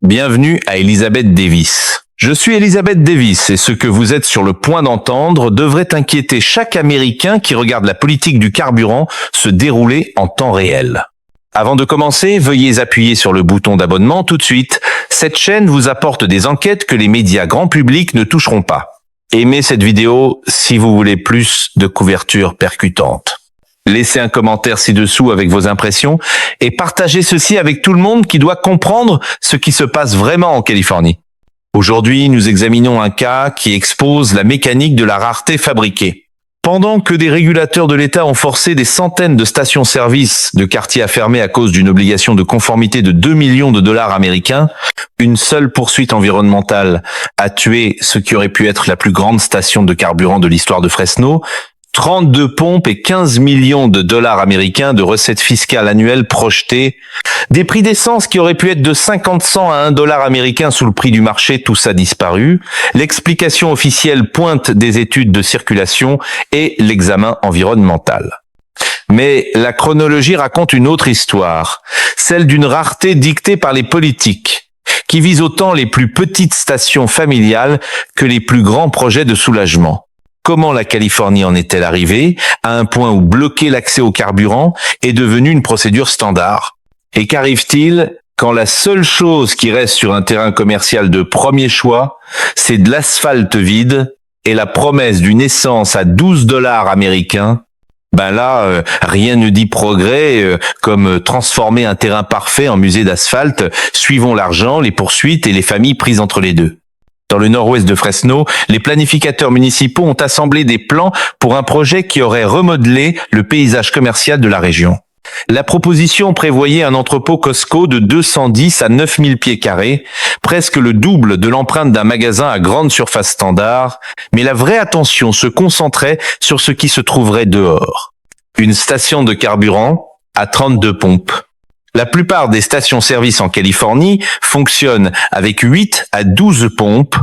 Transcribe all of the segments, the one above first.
Bienvenue à Elizabeth Davis. Je suis Elizabeth Davis et ce que vous êtes sur le point d'entendre devrait inquiéter chaque Américain qui regarde la politique du carburant se dérouler en temps réel. Avant de commencer, veuillez appuyer sur le bouton d'abonnement tout de suite. Cette chaîne vous apporte des enquêtes que les médias grand public ne toucheront pas. Aimez cette vidéo si vous voulez plus de couverture percutante. Laissez un commentaire ci-dessous avec vos impressions et partagez ceci avec tout le monde qui doit comprendre ce qui se passe vraiment en Californie. Aujourd'hui, nous examinons un cas qui expose la mécanique de la rareté fabriquée. Pendant que des régulateurs de l'État ont forcé des centaines de stations-service de quartiers à fermer à cause d'une obligation de conformité de 2 millions de dollars américains, une seule poursuite environnementale a tué ce qui aurait pu être la plus grande station de carburant de l'histoire de Fresno, 32 pompes et 15 millions de dollars américains de recettes fiscales annuelles projetées, des prix d'essence qui auraient pu être de 50 cents à 1 dollar américain sous le prix du marché, tout ça disparu, l'explication officielle pointe des études de circulation et l'examen environnemental. Mais la chronologie raconte une autre histoire, celle d'une rareté dictée par les politiques, qui vise autant les plus petites stations familiales que les plus grands projets de soulagement. Comment la Californie en est-elle arrivée à un point où bloquer l'accès au carburant est devenu une procédure standard? Et qu'arrive-t-il quand la seule chose qui reste sur un terrain commercial de premier choix, c'est de l'asphalte vide et la promesse d'une essence à 12 dollars américains? Ben là, rien ne dit progrès comme transformer un terrain parfait en musée d'asphalte. Suivons l'argent, les poursuites et les familles prises entre les deux. Dans le nord-ouest de Fresno, les planificateurs municipaux ont assemblé des plans pour un projet qui aurait remodelé le paysage commercial de la région. La proposition prévoyait un entrepôt Costco de 210 à 9000 pieds carrés, presque le double de l'empreinte d'un magasin à grande surface standard, mais la vraie attention se concentrait sur ce qui se trouverait dehors. Une station de carburant à 32 pompes. La plupart des stations-service en Californie fonctionnent avec 8 à 12 pompes.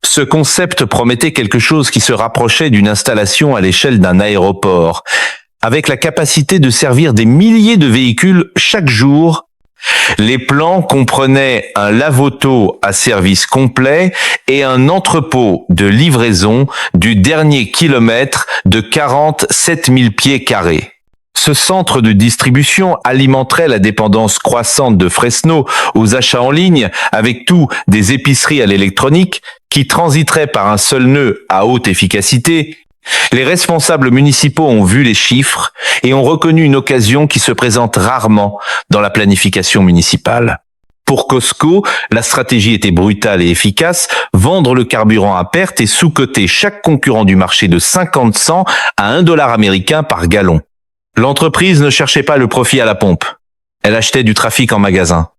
Ce concept promettait quelque chose qui se rapprochait d'une installation à l'échelle d'un aéroport, avec la capacité de servir des milliers de véhicules chaque jour. Les plans comprenaient un lave-auto à service complet et un entrepôt de livraison du dernier kilomètre de 47 000 pieds carrés. Ce centre de distribution alimenterait la dépendance croissante de Fresno aux achats en ligne, avec tout des épiceries à l'électronique qui transiteraient par un seul nœud à haute efficacité. Les responsables municipaux ont vu les chiffres et ont reconnu une occasion qui se présente rarement dans la planification municipale. Pour Costco, la stratégie était brutale et efficace, vendre le carburant à perte et sous-coter chaque concurrent du marché de 50 cents à 1 dollar américain par gallon. L'entreprise ne cherchait pas le profit à la pompe. Elle achetait du trafic en magasin.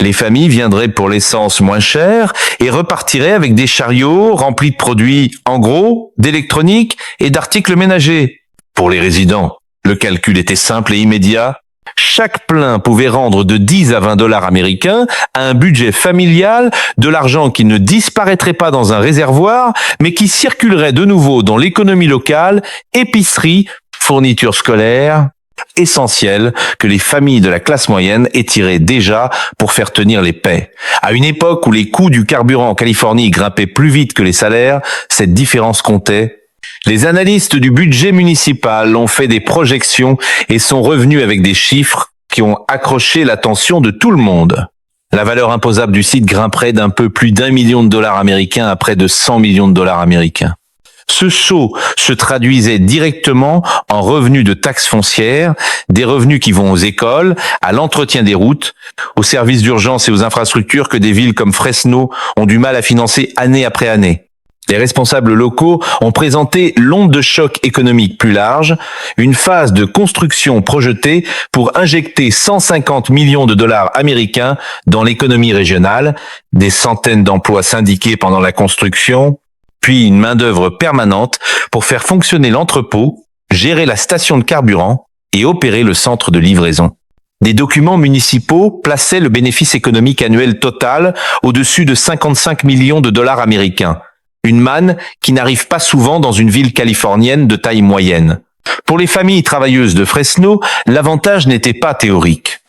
Les familles viendraient pour l'essence moins chère et repartiraient avec des chariots remplis de produits en gros, d'électronique et d'articles ménagers. Pour les résidents, le calcul était simple et immédiat. Chaque plein pouvait rendre de 10 à 20 dollars américains à un budget familial, de l'argent qui ne disparaîtrait pas dans un réservoir, mais qui circulerait de nouveau dans l'économie locale, épicerie, fournitures scolaires, essentielles que les familles de la classe moyenne étiraient déjà pour faire tenir les paix. À une époque où les coûts du carburant en Californie grimpaient plus vite que les salaires, cette différence comptait. Les analystes du budget municipal ont fait des projections et sont revenus avec des chiffres qui ont accroché l'attention de tout le monde. La valeur imposable du site grimperait d'un peu plus d'1 million de dollars américains à près de 100 millions de dollars américains. Ce saut se traduisait directement en revenus de taxes foncières, des revenus qui vont aux écoles, à l'entretien des routes, aux services d'urgence et aux infrastructures que des villes comme Fresno ont du mal à financer année après année. Les responsables locaux ont présenté l'onde de choc économique plus large, une phase de construction projetée pour injecter 150 millions de dollars américains dans l'économie régionale, des centaines d'emplois syndiqués pendant la construction, puis une main-d'œuvre permanente pour faire fonctionner l'entrepôt, gérer la station de carburant et opérer le centre de livraison. Des documents municipaux plaçaient le bénéfice économique annuel total au-dessus de 55 millions de dollars américains. Une manne qui n'arrive pas souvent dans une ville californienne de taille moyenne. Pour les familles travailleuses de Fresno, l'avantage n'était pas théorique.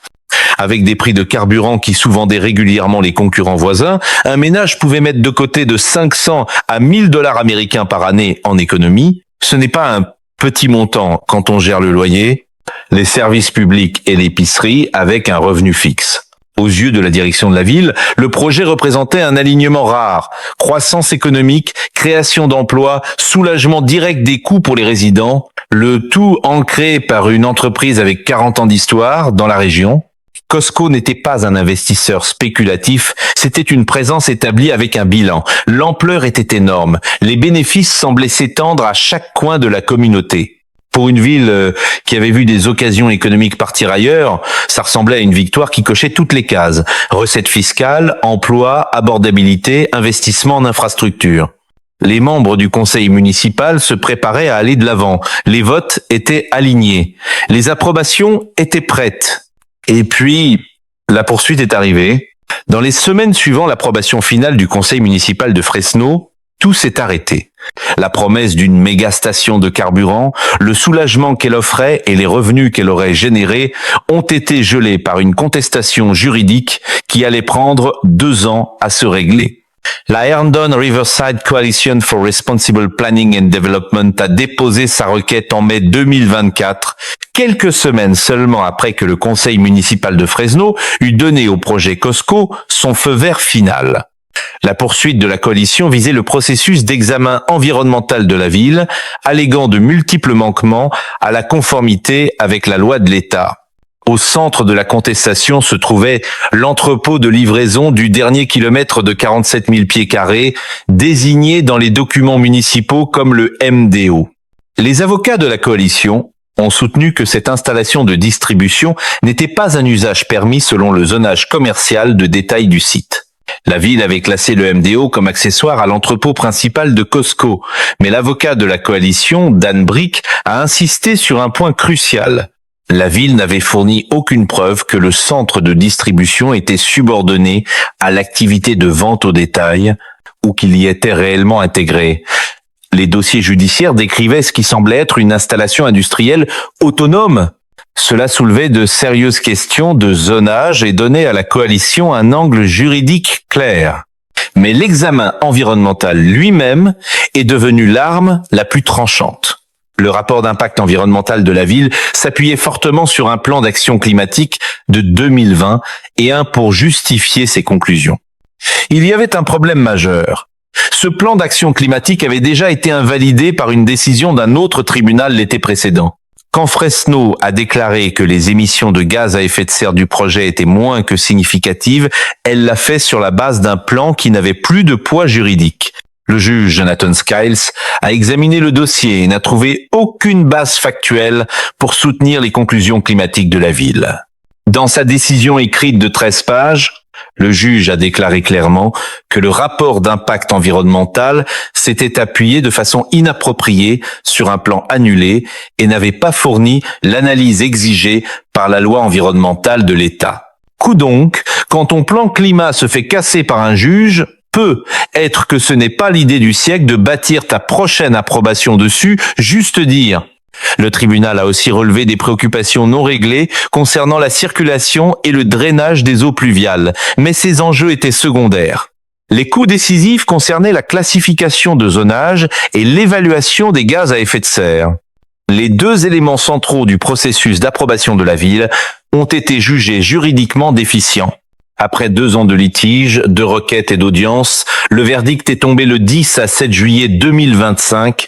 Avec des prix de carburant qui sous-vendaient régulièrement les concurrents voisins, un ménage pouvait mettre de côté de 500 à 1000 dollars américains par année en économie. Ce n'est pas un petit montant quand on gère le loyer, les services publics et l'épicerie avec un revenu fixe. Aux yeux de la direction de la ville, le projet représentait un alignement rare. Croissance économique, création d'emplois, soulagement direct des coûts pour les résidents, le tout ancré par une entreprise avec 40 ans d'histoire dans la région. Costco n'était pas un investisseur spéculatif, c'était une présence établie avec un bilan. L'ampleur était énorme, les bénéfices semblaient s'étendre à chaque coin de la communauté. Pour une ville qui avait vu des occasions économiques partir ailleurs, ça ressemblait à une victoire qui cochait toutes les cases. Recettes fiscales, emploi, abordabilité, investissement en infrastructure. Les membres du conseil municipal se préparaient à aller de l'avant. Les votes étaient alignés. Les approbations étaient prêtes. Et puis, la poursuite est arrivée. Dans les semaines suivant l'approbation finale du conseil municipal de Fresno, tout s'est arrêté. La promesse d'une méga station de carburant, le soulagement qu'elle offrait et les revenus qu'elle aurait générés ont été gelés par une contestation juridique qui allait prendre 2 ans à se régler. La Herndon Riverside Coalition for Responsible Planning and Development a déposé sa requête en mai 2024, quelques semaines seulement après que le conseil municipal de Fresno eut donné au projet Costco son feu vert final. La poursuite de la coalition visait le processus d'examen environnemental de la ville, alléguant de multiples manquements à la conformité avec la loi de l'État. Au centre de la contestation se trouvait l'entrepôt de livraison du dernier kilomètre de 47 000 pieds carrés, désigné dans les documents municipaux comme le MDO. Les avocats de la coalition ont soutenu que cette installation de distribution n'était pas un usage permis selon le zonage commercial de détail du site. La ville avait classé le MDO comme accessoire à l'entrepôt principal de Costco, mais l'avocat de la coalition, Dan Brick, a insisté sur un point crucial. La ville n'avait fourni aucune preuve que le centre de distribution était subordonné à l'activité de vente au détail ou qu'il y était réellement intégré. Les dossiers judiciaires décrivaient ce qui semblait être une installation industrielle autonome. Cela soulevait de sérieuses questions de zonage et donnait à la coalition un angle juridique clair. Mais l'examen environnemental lui-même est devenu l'arme la plus tranchante. Le rapport d'impact environnemental de la ville s'appuyait fortement sur un plan d'action climatique de 2020 et un pour justifier ses conclusions. Il y avait un problème majeur. Ce plan d'action climatique avait déjà été invalidé par une décision d'un autre tribunal l'été précédent. Quand Fresno a déclaré que les émissions de gaz à effet de serre du projet étaient moins que significatives, elle l'a fait sur la base d'un plan qui n'avait plus de poids juridique. Le juge Jonathan Skiles a examiné le dossier et n'a trouvé aucune base factuelle pour soutenir les conclusions climatiques de la ville. Dans sa décision écrite de 13 pages, le juge a déclaré clairement que le rapport d'impact environnemental s'était appuyé de façon inappropriée sur un plan annulé et n'avait pas fourni l'analyse exigée par la loi environnementale de l'État. Coup donc, quand ton plan climat se fait casser par un juge, peut être que ce n'est pas l'idée du siècle de bâtir ta prochaine approbation dessus, juste dire. Le tribunal a aussi relevé des préoccupations non réglées concernant la circulation et le drainage des eaux pluviales, mais ces enjeux étaient secondaires. Les coûts décisifs concernaient la classification de zonage et l'évaluation des gaz à effet de serre. Les 2 éléments centraux du processus d'approbation de la ville ont été jugés juridiquement déficients. Après 2 ans de litige, de requêtes et d'audiences, le verdict est tombé le 10 à 7 juillet 2025.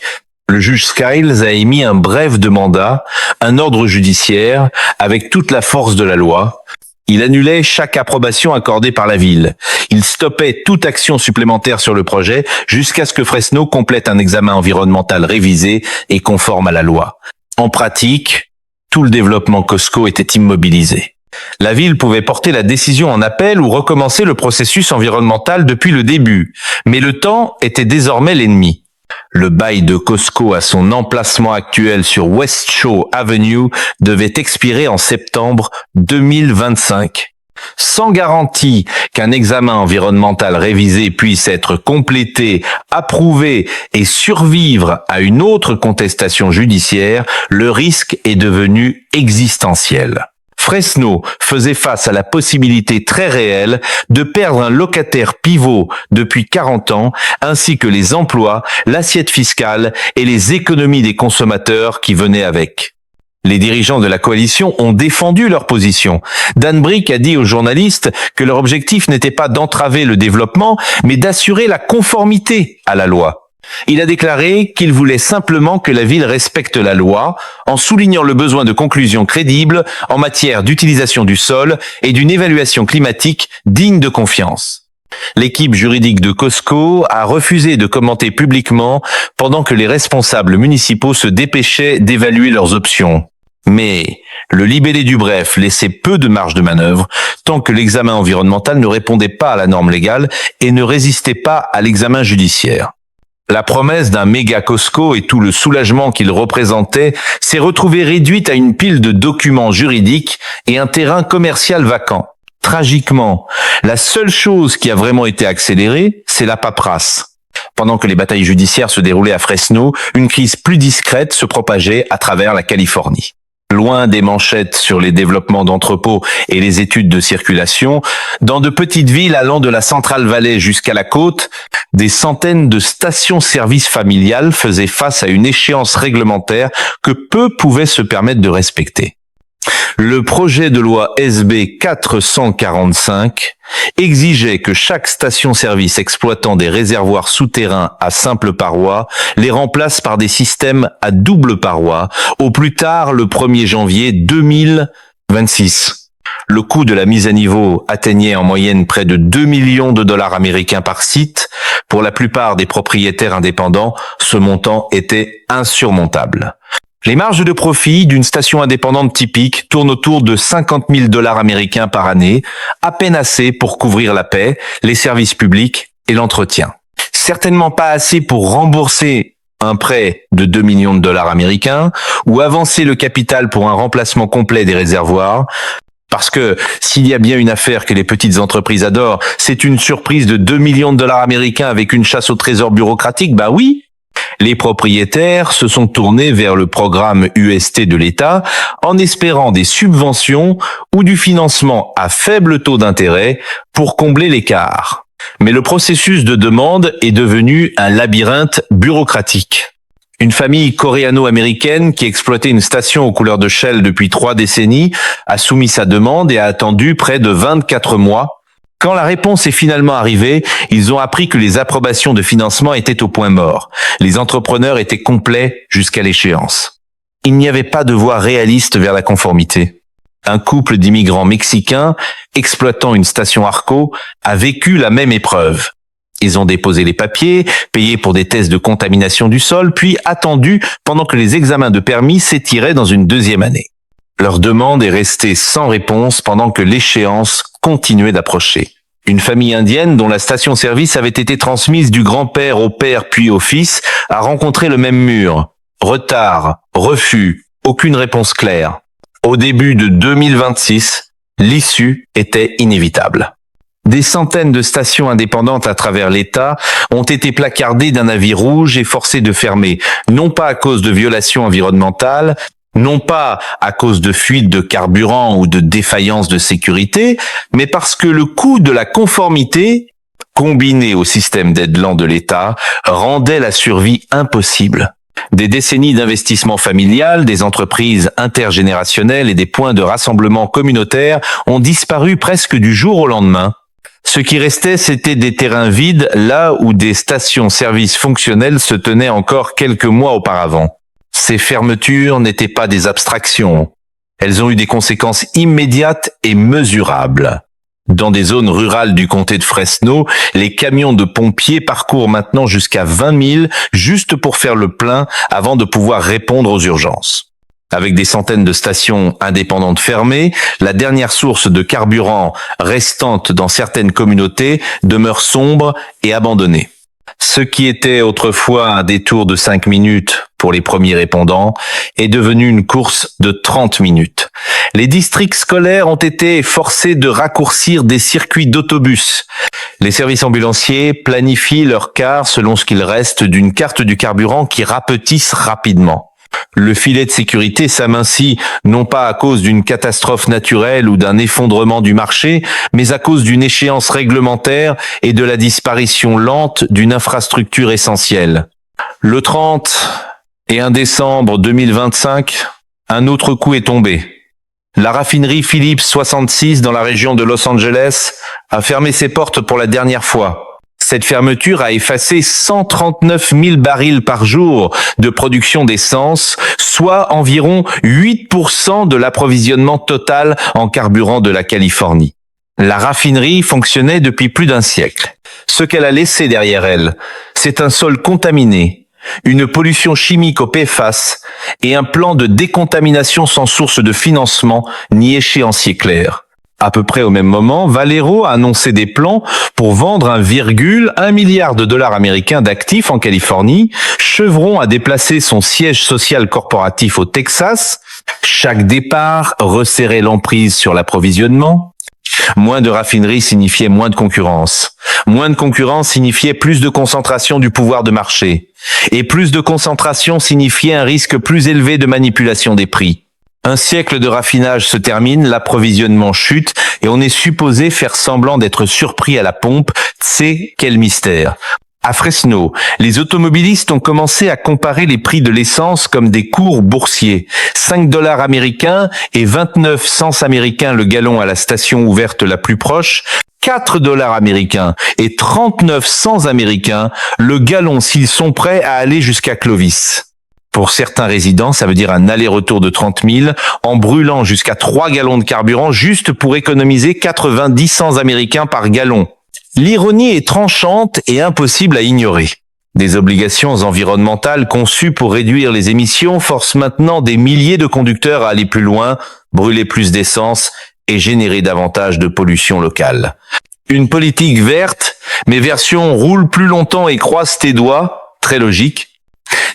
Le juge Skiles a émis un bref de mandat, un ordre judiciaire, avec toute la force de la loi. Il annulait chaque approbation accordée par la ville. Il stoppait toute action supplémentaire sur le projet jusqu'à ce que Fresno complète un examen environnemental révisé et conforme à la loi. En pratique, tout le développement Costco était immobilisé. La ville pouvait porter la décision en appel ou recommencer le processus environnemental depuis le début, mais le temps était désormais l'ennemi. Le bail de Costco à son emplacement actuel sur West Shore Avenue devait expirer en septembre 2025. Sans garantie qu'un examen environnemental révisé puisse être complété, approuvé et survivre à une autre contestation judiciaire, le risque est devenu existentiel. Fresno faisait face à la possibilité très réelle de perdre un locataire pivot depuis 40 ans, ainsi que les emplois, l'assiette fiscale et les économies des consommateurs qui venaient avec. Les dirigeants de la coalition ont défendu leur position. Dan Brick a dit aux journalistes que leur objectif n'était pas d'entraver le développement, mais d'assurer la conformité à la loi. Il a déclaré qu'il voulait simplement que la ville respecte la loi, en soulignant le besoin de conclusions crédibles en matière d'utilisation du sol et d'une évaluation climatique digne de confiance. L'équipe juridique de Costco a refusé de commenter publiquement pendant que les responsables municipaux se dépêchaient d'évaluer leurs options. Mais le libellé du bref laissait peu de marge de manœuvre tant que l'examen environnemental ne répondait pas à la norme légale et ne résistait pas à l'examen judiciaire. La promesse d'un méga Costco et tout le soulagement qu'il représentait s'est retrouvé réduite à une pile de documents juridiques et un terrain commercial vacant. Tragiquement, la seule chose qui a vraiment été accélérée, c'est la paperasse. Pendant que les batailles judiciaires se déroulaient à Fresno, une crise plus discrète se propageait à travers la Californie. Loin des manchettes sur les développements d'entrepôts et les études de circulation, dans de petites villes allant de la Central Valley jusqu'à la côte, des centaines de stations-service familiales faisaient face à une échéance réglementaire que peu pouvaient se permettre de respecter. Le projet de loi SB 445 exigeait que chaque station-service exploitant des réservoirs souterrains à simple paroi les remplace par des systèmes à double paroi au plus tard le 1er janvier 2026. Le coût de la mise à niveau atteignait en moyenne près de 2 millions de dollars américains par site. Pour la plupart des propriétaires indépendants, ce montant était insurmontable. Les marges de profit d'une station indépendante typique tournent autour de 50 000 dollars américains par année, à peine assez pour couvrir la paie, les services publics et l'entretien. Certainement pas assez pour rembourser un prêt de 2 millions de dollars américains ou avancer le capital pour un remplacement complet des réservoirs. Parce que s'il y a bien une affaire que les petites entreprises adorent, c'est une surprise de 2 millions de dollars américains avec une chasse au trésor bureaucratique, bah oui. Les propriétaires se sont tournés vers le programme UST de l'État en espérant des subventions ou du financement à faible taux d'intérêt pour combler l'écart. Mais le processus de demande est devenu un labyrinthe bureaucratique. Une famille coréano-américaine qui exploitait une station aux couleurs de Shell depuis 3 décennies a soumis sa demande et a attendu près de 24 mois. Quand la réponse est finalement arrivée, ils ont appris que les approbations de financement étaient au point mort. Les entrepreneurs étaient complets jusqu'à l'échéance. Il n'y avait pas de voie réaliste vers la conformité. Un couple d'immigrants mexicains, exploitant une station Arco, a vécu la même épreuve. Ils ont déposé les papiers, payé pour des tests de contamination du sol, puis attendu pendant que les examens de permis s'étiraient dans une 2e année. Leur demande est restée sans réponse pendant que l'échéance continuait d'approcher. Une famille indienne dont la station-service avait été transmise du grand-père au père puis au fils a rencontré le même mur. Retard, refus, aucune réponse claire. Au début de 2026, l'issue était inévitable. Des centaines de stations indépendantes à travers l'État ont été placardées d'un avis rouge et forcées de fermer, non pas à cause de violations environnementales, non pas à cause de fuites de carburant ou de défaillances de sécurité, mais parce que le coût de la conformité, combiné au système d'aide lent de l'État, rendait la survie impossible. Des décennies d'investissement familial, des entreprises intergénérationnelles et des points de rassemblement communautaires ont disparu presque du jour au lendemain. Ce qui restait, c'était des terrains vides là où des stations-service fonctionnelles se tenaient encore quelques mois auparavant. Ces fermetures n'étaient pas des abstractions. Elles ont eu des conséquences immédiates et mesurables. Dans des zones rurales du comté de Fresno, les camions de pompiers parcourent maintenant jusqu'à 20 000 juste pour faire le plein avant de pouvoir répondre aux urgences. Avec des centaines de stations indépendantes fermées, la dernière source de carburant restante dans certaines communautés demeure sombre et abandonnée. Ce qui était autrefois un détour de 5 minutes pour les premiers répondants est devenu une course de 30 minutes. Les districts scolaires ont été forcés de raccourcir des circuits d'autobus. Les services ambulanciers planifient leurs cars selon ce qu'il reste d'une carte du carburant qui rapetisse rapidement. Le filet de sécurité s'amincit non pas à cause d'une catastrophe naturelle ou d'un effondrement du marché, mais à cause d'une échéance réglementaire et de la disparition lente d'une infrastructure essentielle. Le 30 et 1 décembre 2025, un autre coup est tombé. La raffinerie Phillips 66 dans la région de Los Angeles a fermé ses portes pour la dernière fois. Cette fermeture a effacé 139 000 barils par jour de production d'essence, soit environ 8% de l'approvisionnement total en carburant de la Californie. La raffinerie fonctionnait depuis plus d'un siècle. Ce qu'elle a laissé derrière elle, c'est un sol contaminé, une pollution chimique au PFAS et un plan de décontamination sans source de financement ni échéancier clair. À peu près au même moment, Valero a annoncé des plans pour vendre 1,1 milliard de dollars américains d'actifs en Californie. Chevron a déplacé son siège social corporatif au Texas. Chaque départ resserrait l'emprise sur l'approvisionnement. Moins de raffineries signifiait moins de concurrence. Moins de concurrence signifiait plus de concentration du pouvoir de marché. Et plus de concentration signifiait un risque plus élevé de manipulation des prix. Un siècle de raffinage se termine, l'approvisionnement chute et on est supposé faire semblant d'être surpris à la pompe. C'est quel mystère. À Fresno, les automobilistes ont commencé à comparer les prix de l'essence comme des cours boursiers. 5 dollars américains et 29 cents américains le gallon à la station ouverte la plus proche. 4 dollars américains et 39 cents américains le gallon s'ils sont prêts à aller jusqu'à Clovis. Pour certains résidents, ça veut dire un aller-retour de 30 000 en brûlant jusqu'à 3 gallons de carburant juste pour économiser 90 cents américains par gallon. L'ironie est tranchante et impossible à ignorer. Des obligations environnementales conçues pour réduire les émissions forcent maintenant des milliers de conducteurs à aller plus loin, brûler plus d'essence et générer davantage de pollution locale. Une politique verte, mais version roule plus longtemps et croise tes doigts, très logique.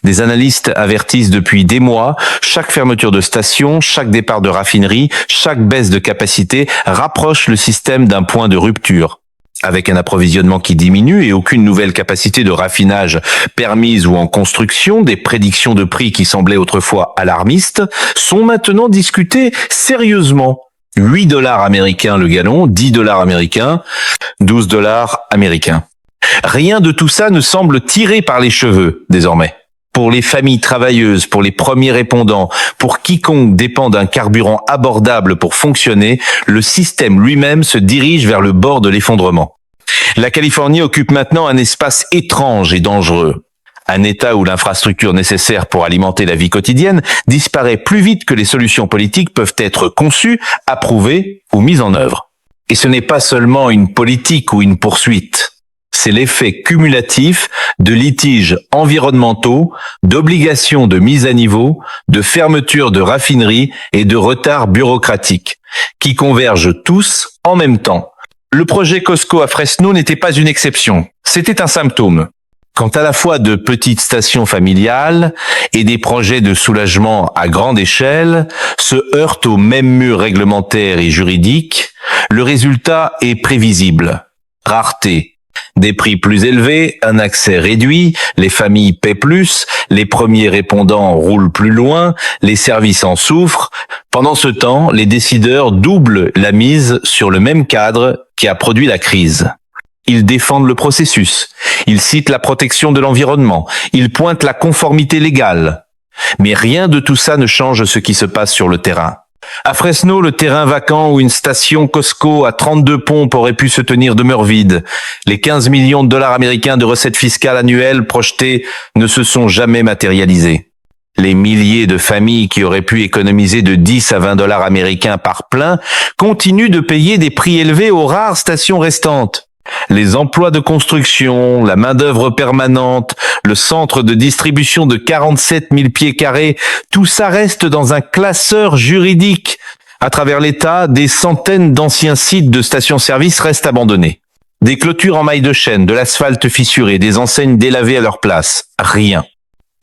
Des analystes avertissent depuis des mois, chaque fermeture de station, chaque départ de raffinerie, chaque baisse de capacité rapproche le système d'un point de rupture. Avec un approvisionnement qui diminue et aucune nouvelle capacité de raffinage permise ou en construction, des prédictions de prix qui semblaient autrefois alarmistes sont maintenant discutées sérieusement. 8 dollars américains le gallon, 10 dollars américains, 12 dollars américains. Rien de tout ça ne semble tiré par les cheveux, désormais. Pour les familles travailleuses, pour les premiers répondants, pour quiconque dépend d'un carburant abordable pour fonctionner, le système lui-même se dirige vers le bord de l'effondrement. La Californie occupe maintenant un espace étrange et dangereux. Un État où l'infrastructure nécessaire pour alimenter la vie quotidienne disparaît plus vite que les solutions politiques peuvent être conçues, approuvées ou mises en œuvre. Et ce n'est pas seulement une politique ou une poursuite. C'est l'effet cumulatif de litiges environnementaux, d'obligations de mise à niveau, de fermeture de raffineries et de retards bureaucratiques, qui convergent tous en même temps. Le projet Costco à Fresno n'était pas une exception, c'était un symptôme. Quant à la fois de petites stations familiales et des projets de soulagement à grande échelle se heurtent au même mur réglementaire et juridique, le résultat est prévisible. Rareté. Des prix plus élevés, un accès réduit, les familles paient plus, les premiers répondants roulent plus loin, les services en souffrent. Pendant ce temps, les décideurs doublent la mise sur le même cadre qui a produit la crise. Ils défendent le processus, ils citent la protection de l'environnement, ils pointent la conformité légale. Mais rien de tout ça ne change ce qui se passe sur le terrain. À Fresno, le terrain vacant où une station Costco à 32 pompes aurait pu se tenir demeure vide. Les 15 millions de dollars américains de recettes fiscales annuelles projetées ne se sont jamais matérialisés. Les milliers de familles qui auraient pu économiser de 10 à 20 dollars américains par plein continuent de payer des prix élevés aux rares stations restantes. Les emplois de construction, la main-d'œuvre permanente, le centre de distribution de 47 000 pieds carrés, tout ça reste dans un classeur juridique. À travers l'État, des centaines d'anciens sites de stations-service restent abandonnés. Des clôtures en mailles de chaîne, de l'asphalte fissuré, des enseignes délavées à leur place. Rien.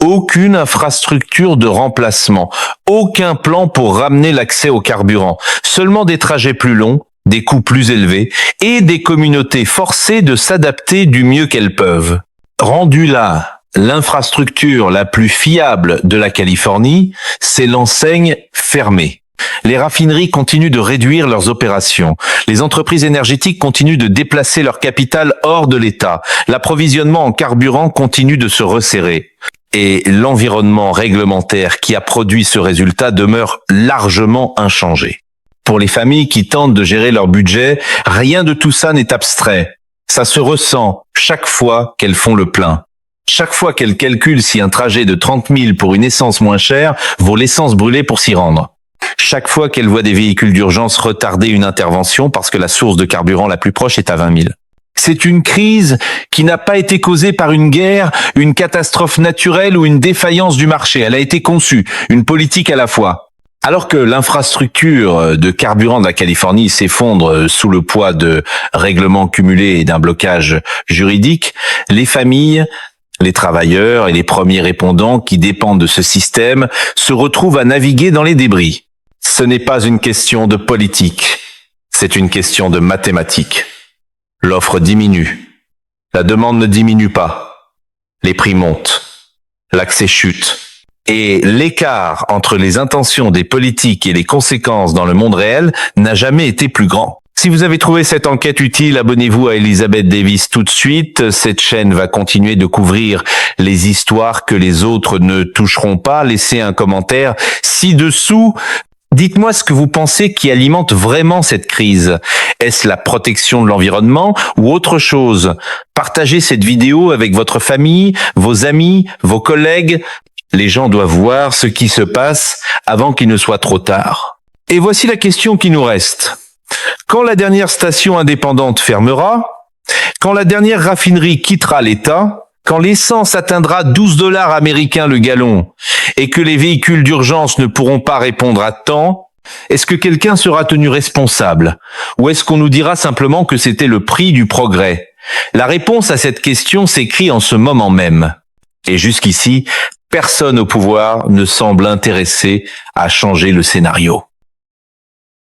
Aucune infrastructure de remplacement. Aucun plan pour ramener l'accès au carburant. Seulement des trajets plus longs, des coûts plus élevés et des communautés forcées de s'adapter du mieux qu'elles peuvent. Rendues là, L'infrastructure la plus fiable de la Californie, c'est l'enseigne fermée. Les raffineries continuent de réduire leurs opérations. Les entreprises énergétiques continuent de déplacer leur capital hors de l'État. L'approvisionnement en carburant continue de se resserrer. Et l'environnement réglementaire qui a produit ce résultat demeure largement inchangé. Pour les familles qui tentent de gérer leur budget, rien de tout ça n'est abstrait. Ça se ressent chaque fois qu'elles font le plein. Chaque fois qu'elles calculent si un trajet de 30 000 pour une essence moins chère vaut l'essence brûlée pour s'y rendre. Chaque fois qu'elles voient des véhicules d'urgence retarder une intervention parce que la source de carburant la plus proche est à 20 000. C'est une crise qui n'a pas été causée par une guerre, une catastrophe naturelle ou une défaillance du marché. Elle a été conçue, une politique à la fois. Alors que l'infrastructure de carburant de la Californie s'effondre sous le poids de règlements cumulés et d'un blocage juridique, les familles, les travailleurs et les premiers répondants qui dépendent de ce système se retrouvent à naviguer dans les débris. Ce n'est pas une question de politique, c'est une question de mathématiques. L'offre diminue, la demande ne diminue pas, les prix montent, l'accès chute. Et l'écart entre les intentions des politiques et les conséquences dans le monde réel n'a jamais été plus grand. Si vous avez trouvé cette enquête utile, abonnez-vous à Elizabeth Davis tout de suite. Cette chaîne va continuer de couvrir les histoires que les autres ne toucheront pas. Laissez un commentaire ci-dessous. Dites-moi ce que vous pensez qui alimente vraiment cette crise. Est-ce la protection de l'environnement ou autre chose? Partagez cette vidéo avec votre famille, vos amis, vos collègues. Les gens doivent voir ce qui se passe avant qu'il ne soit trop tard. Et voici la question qui nous reste. Quand la dernière station indépendante fermera, quand la dernière raffinerie quittera l'État, quand l'essence atteindra 12 $ américains le gallon et que les véhicules d'urgence ne pourront pas répondre à temps, est-ce que quelqu'un sera tenu responsable? Ou est-ce qu'on nous dira simplement que c'était le prix du progrès? La réponse à cette question s'écrit en ce moment même. Et jusqu'ici, personne au pouvoir ne semble intéressé à changer le scénario.